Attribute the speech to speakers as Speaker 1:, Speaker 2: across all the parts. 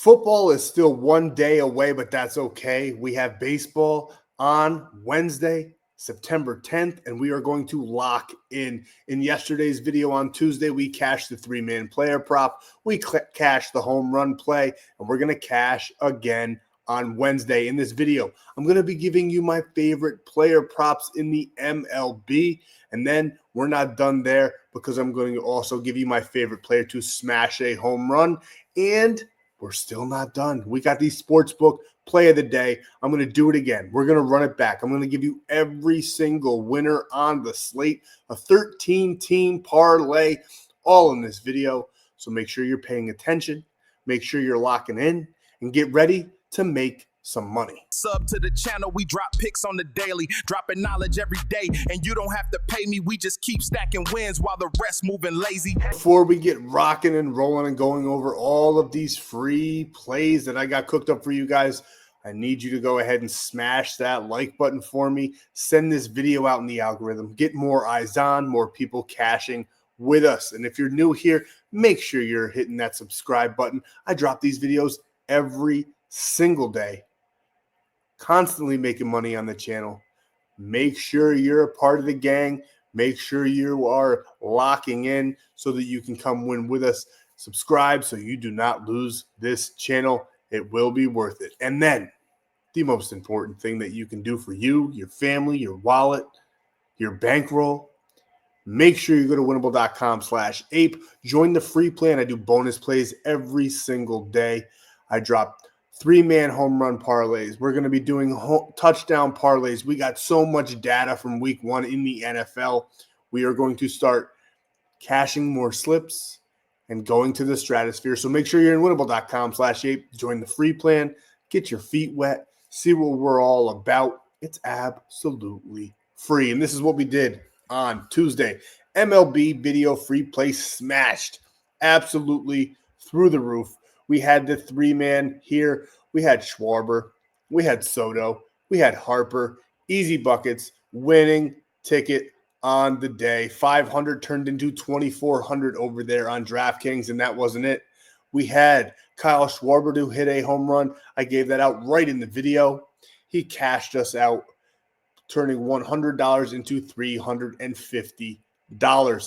Speaker 1: Football is still one day away, but that's okay. We have baseball on Wednesday, September 10th, and we are going to lock in. In yesterday's video on Tuesday, we cashed the three-man player prop. We cashed the home run play, and we're going to cash again on Wednesday. In this video, I'm going to be giving you my favorite player props in the MLB, and then we're not done there because I'm going to also give you my favorite player to smash a home run, and we're still not done. We got the sportsbook play of the day. I'm going to do it again. We're going to run it back. I'm going to give you every single winner on the slate, a 13-team parlay, all in this video. So make sure you're paying attention. Make sure you're locking in and get ready to make some money.
Speaker 2: Sub to the channel, we drop picks on the daily, dropping knowledge every day, and you don't have to pay me. We just keep stacking wins while the rest moving lazy.
Speaker 1: Before we get rocking and rolling and going over all of these free plays that I got cooked up for you guys, I need you to go ahead and smash that like button for me. Send this video out in the algorithm. Get more eyes on, more people cashing with us. And if you're new here, make sure you're hitting that subscribe button. I drop these videos every single day, constantly making money on the channel. Make sure you're a part of the gang. Make sure you are locking in so that you can come win with us. Subscribe so you do not lose this channel. It will be worth it. And then the most important thing that you can do for you, your family, your wallet, your bankroll, make sure you go to winible.com/ape. Join the free plan. I do bonus plays every single day. I drop three-man home run parlays. We're going to be doing touchdown parlays. We got so much data from week one in the NFL. We are going to start cashing more slips and going to the stratosphere. So make sure you're in winible.com/ape. Join the free plan. Get your feet wet. See what we're all about. It's absolutely free. And this is what we did on Tuesday. MLB video free play smashed absolutely through the roof. We had the three-man here. We had Schwarber. We had Soto. We had Harper. Easy buckets. Winning ticket on the day. 500 turned into 2,400 over there on DraftKings, and that wasn't it. We had Kyle Schwarber to hit a home run. I gave that out right in the video. He cashed us out, turning $100 into $350.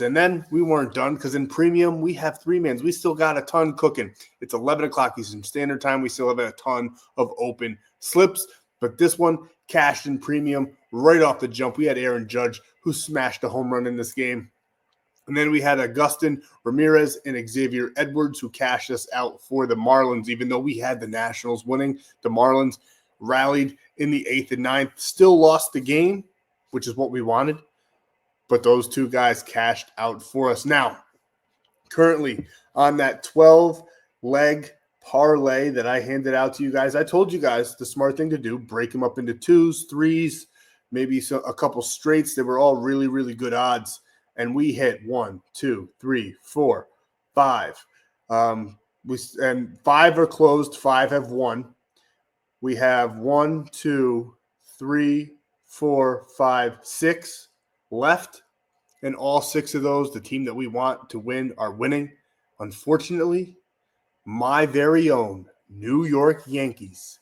Speaker 1: And then we weren't done because in premium, we have three-mans. We still got a ton cooking. It's 11 o'clock Eastern Standard Time. We still have a ton of open slips. But this one cashed in premium right off the jump. We had Aaron Judge, who smashed a home run in this game. And then we had Agustin Ramirez and Xavier Edwards, who cashed us out for the Marlins. Even though we had the Nationals winning, the Marlins rallied in the 8th and 9th. Still lost the game, which is what we wanted. But those two guys cashed out for us. Now, currently on that 12-leg parlay that I handed out to you guys, I told you guys the smart thing to do, break them up into twos, threes, maybe a couple straights. They were all really, really good odds. And we hit 1, 2, 3, 4, 5. And 5 are closed. 5 have won. We have 1, 2, 3, 4, 5, 6 left. And all 6 of those, the team that we want to win, are winning. Unfortunately, my very own New York Yankees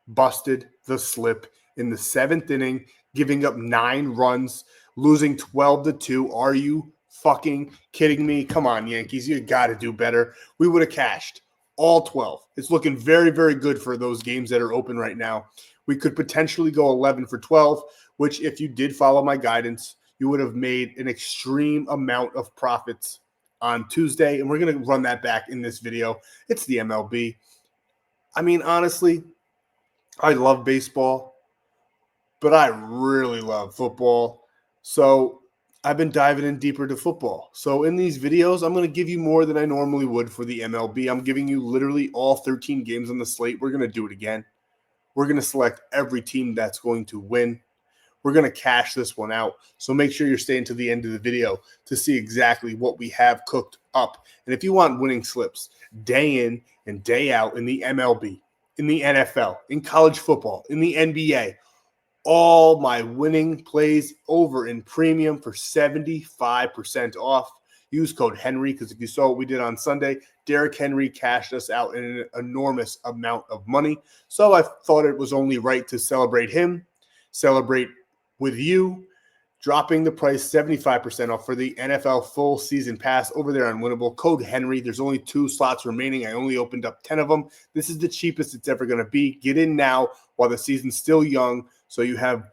Speaker 1: busted the slip in the 7th inning, giving up 9 runs, losing 12-2. Are you fucking kidding me? Come on, Yankees. You got to do better. We would have cashed all 12. It's looking very, very good for those games that are open right now. We could potentially go 11 for 12, which if you did follow my guidance, you would have made an extreme amount of profits on Tuesday. And we're going to run that back in this video. It's the MLB. I mean, honestly, I love baseball, but I really love football. So I've been diving in deeper to football. So in these videos, I'm going to give you more than I normally would for the MLB. I'm giving you literally all 13 games on the slate. We're going to do it again. We're going to select every team that's going to win. We're going to cash this one out. So make sure you're staying to the end of the video to see exactly what we have cooked up. And if you want winning slips day in and day out in the MLB, in the NFL, in college football, in the NBA, all my winning plays over in premium for 75% off. use code Henry, because if you saw what we did on Sunday, Derrick Henry cashed us out in an enormous amount of money. So I thought it was only right to celebrate him, celebrate with you, dropping the price 75% off for the NFL full season pass over there on Winible. Code Henry. There's only 2 slots remaining. I only opened up 10 of them. This is the cheapest it's ever going to be. Get in now while the season's still young, so you have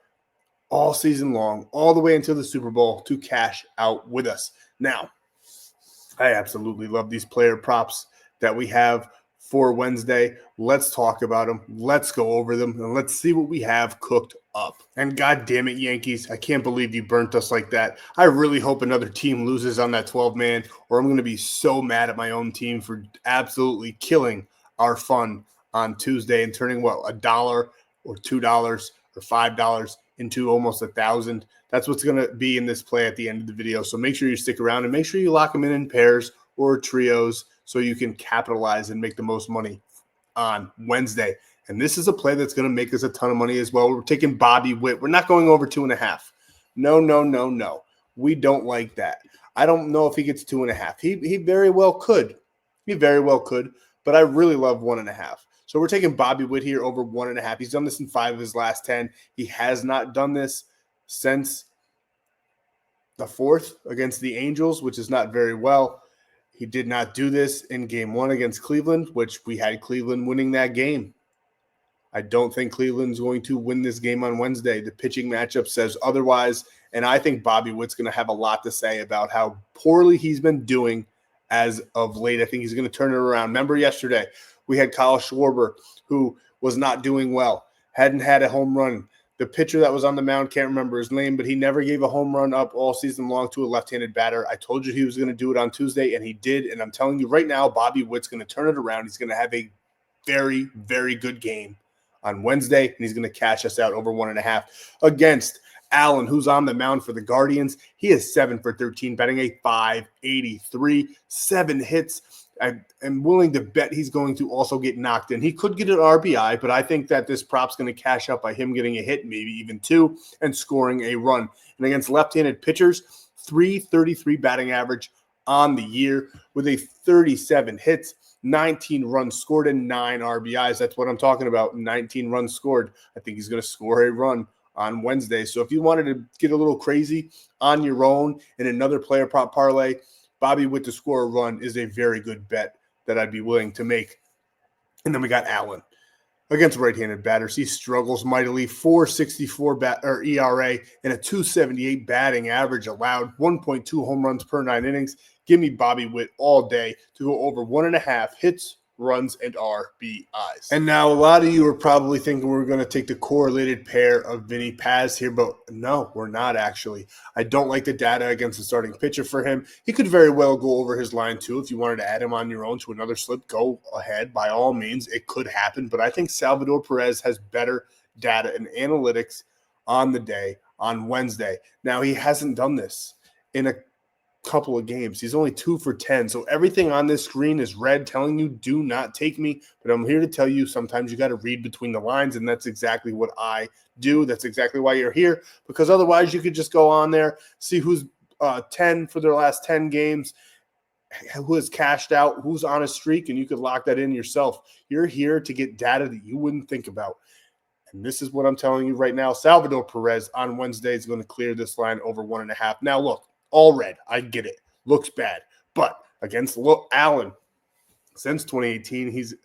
Speaker 1: all season long, all the way until the Super Bowl, to cash out with us. Now, I absolutely love these player props that we have for Wednesday. Let's talk about them. Let's go over them, and let's see what we have cooked up. And God damn it, Yankees, I can't believe you burnt us like that. I really hope another team loses on that 12-man, or I'm going to be so mad at my own team for absolutely killing our fun on Tuesday and turning, $1 or $2 or $5 into almost 1,000. That's what's going to be in this play at the end of the video. So make sure you stick around and make sure you lock them in pairs or trios so you can capitalize and make the most money on Wednesday. And this is a play that's going to make us a ton of money as well. We're taking Bobby Witt. We're not going over 2.5. No. We don't like that. I don't know if he gets 2.5. He very well could. But I really love 1.5. So we're taking Bobby Witt here over 1.5. He's done this in 5 of his last 10. He has not done this since the 4th against the Angels, which is not very well. He did not do this in Game 1 against Cleveland, which we had Cleveland winning that game. I don't think Cleveland's going to win this game on Wednesday. The pitching matchup says otherwise, and I think Bobby Witt's going to have a lot to say about how poorly he's been doing as of late. I think he's going to turn it around. Remember yesterday, we had Kyle Schwarber, who was not doing well, hadn't had a home run. The pitcher that was on the mound, can't remember his name, but he never gave a home run up all season long to a left-handed batter. I told you he was going to do it on Tuesday, and he did. And I'm telling you right now, Bobby Witt's going to turn it around. He's going to have a very, very good game on Wednesday, and he's going to cash us out over 1.5 against Allen, who's on the mound for the Guardians. He is 7 for 13, batting a .583, 7 hits. I am willing to bet he's going to also get knocked in. He could get an RBI, but I think that this prop's going to cash out by him getting a hit, maybe even 2, and scoring a run. And against left-handed pitchers, .333 batting average on the year with a 37 hits, 19 runs scored, and 9 RBIs. That's what I'm talking about, 19 runs scored. I think he's going to score a run on Wednesday. So if you wanted to get a little crazy on your own in another player prop parlay, Bobby Witt to score a run is a very good bet that I'd be willing to make. And then we got Allen against right-handed batters. He struggles mightily. .464 ERA and a .278 batting average allowed. 1.2 home runs per 9 innings. Give me Bobby Witt all day to go over 1.5 hits, runs, and RBIs. And now a lot of you are probably thinking we're going to take the correlated pair of Vinny Paz here, but no, we're not actually. I don't like the data against the starting pitcher for him. He could very well go over his line too. If you wanted to add him on your own to another slip, go ahead. By all means, it could happen, but I think Salvador Perez has better data and analytics on the day on Wednesday. Now, he hasn't done this in a couple of games. He's only 2 for 10. So everything on this screen is red, telling you do not take me. But I'm here to tell you sometimes you got to read between the lines, and that's exactly what I do. That's exactly why you're here, because otherwise you could just go on there, see who's 10 for their last 10 games, who has cashed out, who's on a streak, and you could lock that in yourself. You're here to get data that you wouldn't think about. And this is what I'm telling you right now. Salvador Perez on Wednesday is going to clear this line over 1.5. Now, look, all red. I get it. Looks bad. But against Allen, since 2018, he's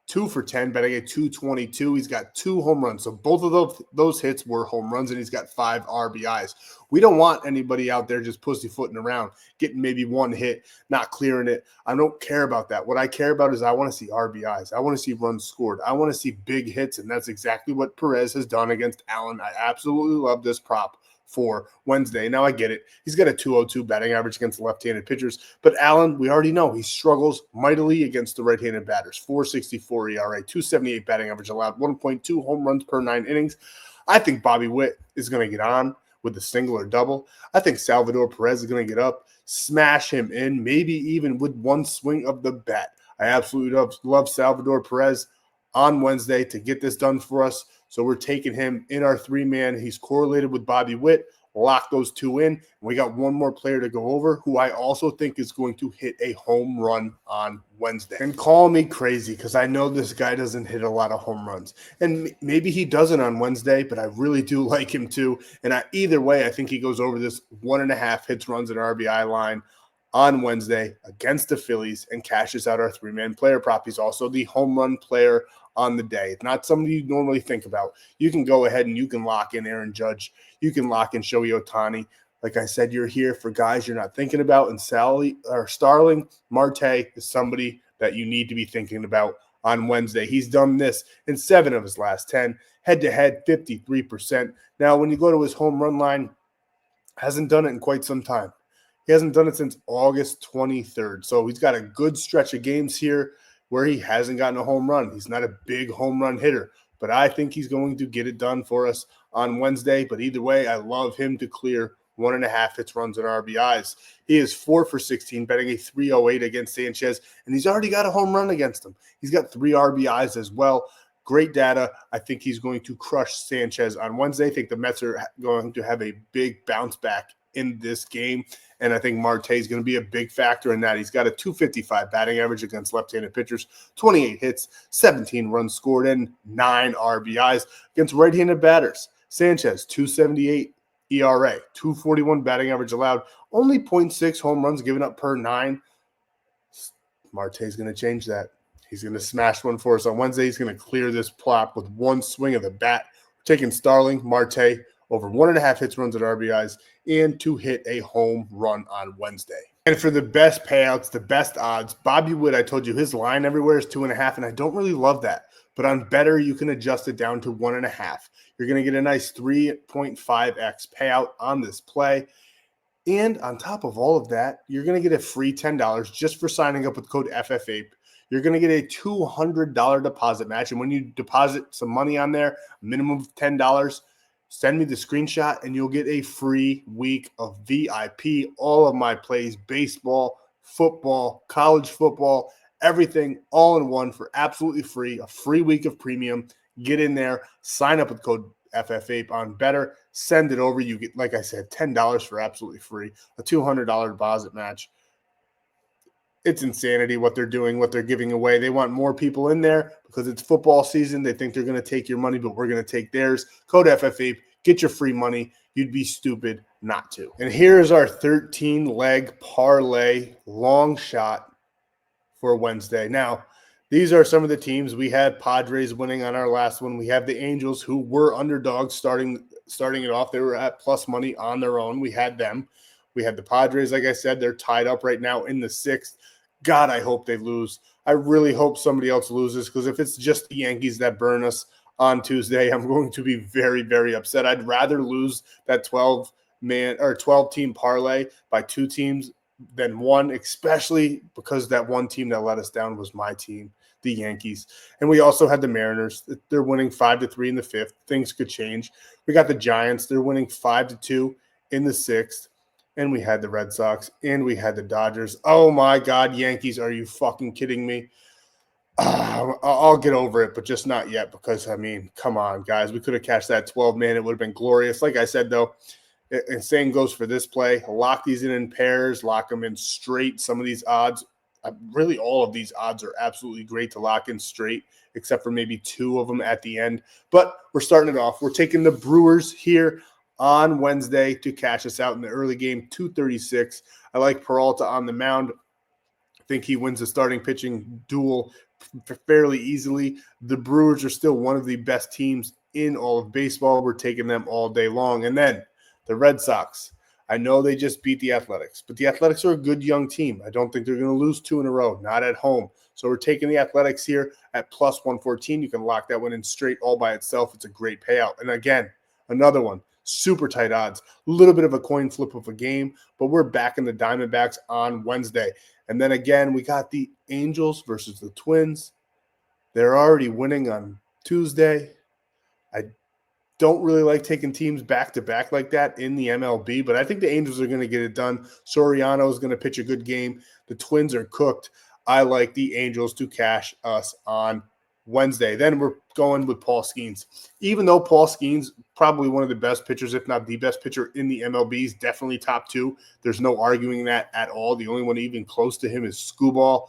Speaker 1: 2 for 10, batting at .222. He's got 2 home runs. So both of those hits were home runs, and he's got 5 RBIs. We don't want anybody out there just pussyfooting around, getting maybe 1 hit, not clearing it. I don't care about that. What I care about is I want to see RBIs. I want to see runs scored. I want to see big hits, and that's exactly what Perez has done against Allen. I absolutely love this prop for Wednesday. Now I get it. He's got a .202 batting average against left-handed pitchers, but Allen, we already know he struggles mightily against the right-handed batters. .464 ERA, .278 batting average allowed, 1.2 home runs per 9 innings. I think Bobby Witt is going to get on with a single or double. I think Salvador Perez is going to get up, smash him in, maybe even with 1 swing of the bat. I absolutely love Salvador Perez on Wednesday to get this done for us. So we're taking him in our 3-man. He's correlated with Bobby Witt lock those two in. And we got one more player to go over who I also think is going to hit a home run on Wednesday. And call me crazy because I know this guy doesn't hit a lot of home runs. And maybe he doesn't on Wednesday, but I really do like him too. And either way, I think he goes over this 1.5 hits, runs, and RBI line on Wednesday against the Phillies and cashes out our 3-man player prop. He's also the home run player on the day. It's not somebody you normally think about. You can go ahead and you can lock in Aaron Judge. You can lock in Shohei Ohtani. Like I said, you're here for guys you're not thinking about. And Starling Marte is somebody that you need to be thinking about on Wednesday. He's done this in 7 of his last 10. Head-to-head, 53%. Now, when you go to his home run line, hasn't done it in quite some time. He hasn't done it since August 23rd. So he's got a good stretch of games here where he hasn't gotten a home run. He's not a big home run hitter, but I think he's going to get it done for us on Wednesday. But either way, I love him to clear 1.5 hits, runs, and RBIs. He is 4 for 16, betting a 308 against Sanchez, and he's already got a home run against him. He's got 3 RBIs as well. Great data. I think he's going to crush Sanchez on Wednesday. I think the Mets are going to have a big bounce back in this game, and I think Marte is going to be a big factor in that. He's got a 255 batting average against left-handed pitchers, 28 hits, 17 runs scored, and 9 RBIs against right-handed batters. Sanchez, 278 ERA, 241 batting average allowed, only 0.6 home runs given up per 9. Marte's going to change that. He's going to smash one for us on Wednesday. He's going to clear this plot with one swing of the bat. We're taking Starling Marte over 1.5 hits, runs, and RBIs, and to hit a home run on Wednesday. And for the best payouts, the best odds, Bobby Witt, I told you his line everywhere is 2.5, and I don't really love that. But on Better, you can adjust it down to 1.5. You're going to get a nice 3.5x payout on this play. And on top of all of that, you're going to get a free $10 just for signing up with code FFAPE. You're going to get a $200 deposit match. And when you deposit some money on there, a minimum of $10, send me the screenshot and you'll get a free week of VIP. All of my plays, baseball, football, college football, everything all in one for absolutely free. A free week of premium. Get in there, sign up with code FFAPE on Better, send it over. You get, like I said, $10 for absolutely free, a $200 deposit match. It's insanity what they're doing, what they're giving away. They want more people in there because it's football season. They think they're going to take your money, but we're going to take theirs. Code FFAPE, get your free money. You'd be stupid not to. And here's our 13-leg parlay long shot for Wednesday. Now, these are some of the teams. We had Padres winning on our last one. We have the Angels, who were underdogs starting it off. They were at plus money on their own. We had them. We had the Padres, like I said. They're tied up right now in the 6th. God, I hope they lose. I really hope somebody else loses, because if it's just the Yankees that burn us on Tuesday, I'm going to be very, very upset. I'd rather lose that 12-team parlay by 2 teams than 1, especially because that one team that let us down was my team, the Yankees. And we also had the Mariners. They're winning 5-3 in the 5th. Things could change. We got the Giants. They're winning 5-2 in the 6th. And we had the Red Sox, and we had the Dodgers. Oh, my God, Yankees, are you fucking kidding me? I'll get over it, but just not yet because, I mean, come on, guys. We could have cashed that 12-man. It would have been glorious. Like I said, though, and same goes for this play. Lock these in pairs. Lock them in straight. Some of these odds, really all of these odds are absolutely great to lock in straight, except for maybe 2 of them at the end. But we're starting it off. We're taking the Brewers here on Wednesday to cash us out in the early game, 236. I like Peralta on the mound. I think he wins the starting pitching duel fairly easily. The Brewers are still one of the best teams in all of baseball. We're taking them all day long. And then the Red Sox. I know they just beat the Athletics, but the Athletics are a good young team. I don't think they're going to lose 2 in a row, not at home. So we're taking the Athletics here at plus 114. You can lock that one in straight all by itself. It's a great payout. And again, another one. Super tight odds, a little bit of a coin flip of a game, but we're back in the Diamondbacks on Wednesday. And then again, we got the Angels versus the Twins. They're already winning on Tuesday. I don't really like taking teams back-to-back like that in the MLB, but I think the Angels are going to get it done. Soriano is going to pitch a good game. The Twins are cooked. I like the Angels to cash us on Wednesday. Then we're going with Paul Skeens. Even though Paul Skeens, probably one of the best pitchers, if not the best pitcher in the MLB, is definitely top 2. There's no arguing that at all. The only one even close to him is Skubal.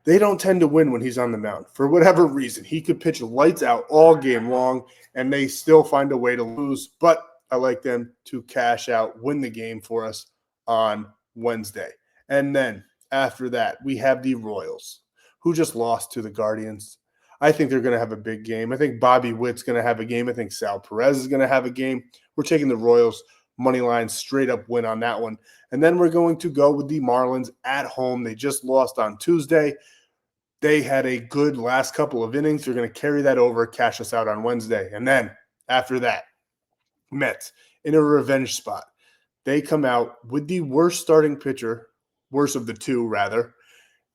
Speaker 1: They don't tend to win when he's on the mound. For whatever reason, he could pitch lights out all game long, and they still find a way to lose. But I like them to cash out, win the game for us on Wednesday. And then after that, we have the Royals, who just lost to the Guardians. I think they're going to have a big game. I think Bobby Witt's going to have a game. I think Sal Perez is going to have a game. We're taking the Royals money line, straight up win on that one. And then we're going to go with the Marlins at home. They just lost on Tuesday. They had a good last couple of innings. They're going to carry that over, cash us out on Wednesday. And then after that, Mets in a revenge spot. They come out with the worst starting pitcher, worst of the two rather,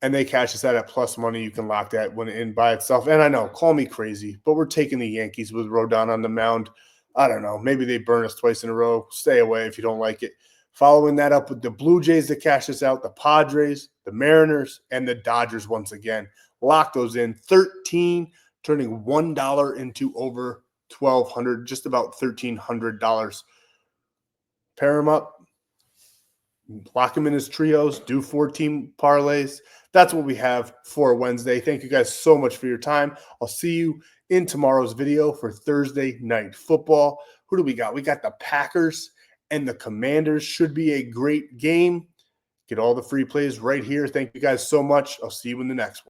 Speaker 1: and they cash us out at plus money. You can lock that one in by itself. And I know, call me crazy, but we're taking the Yankees with Rodon on the mound. I don't know. Maybe they burn us twice in a row. Stay away if you don't like it. Following that up with the Blue Jays that cash us out, the Padres, the Mariners, and the Dodgers once again. Lock those in. 13, turning $1 into over $1,200, just about $1,300. Pair them up, lock them in as trios, do 4-team parlays. That's what we have for Wednesday. Thank you guys so much for your time. I'll see you in tomorrow's video for Thursday Night Football. Who do we got? We got the Packers and the Commanders. Should be a great game. Get all the free plays right here. Thank you guys so much. I'll see you in the next one.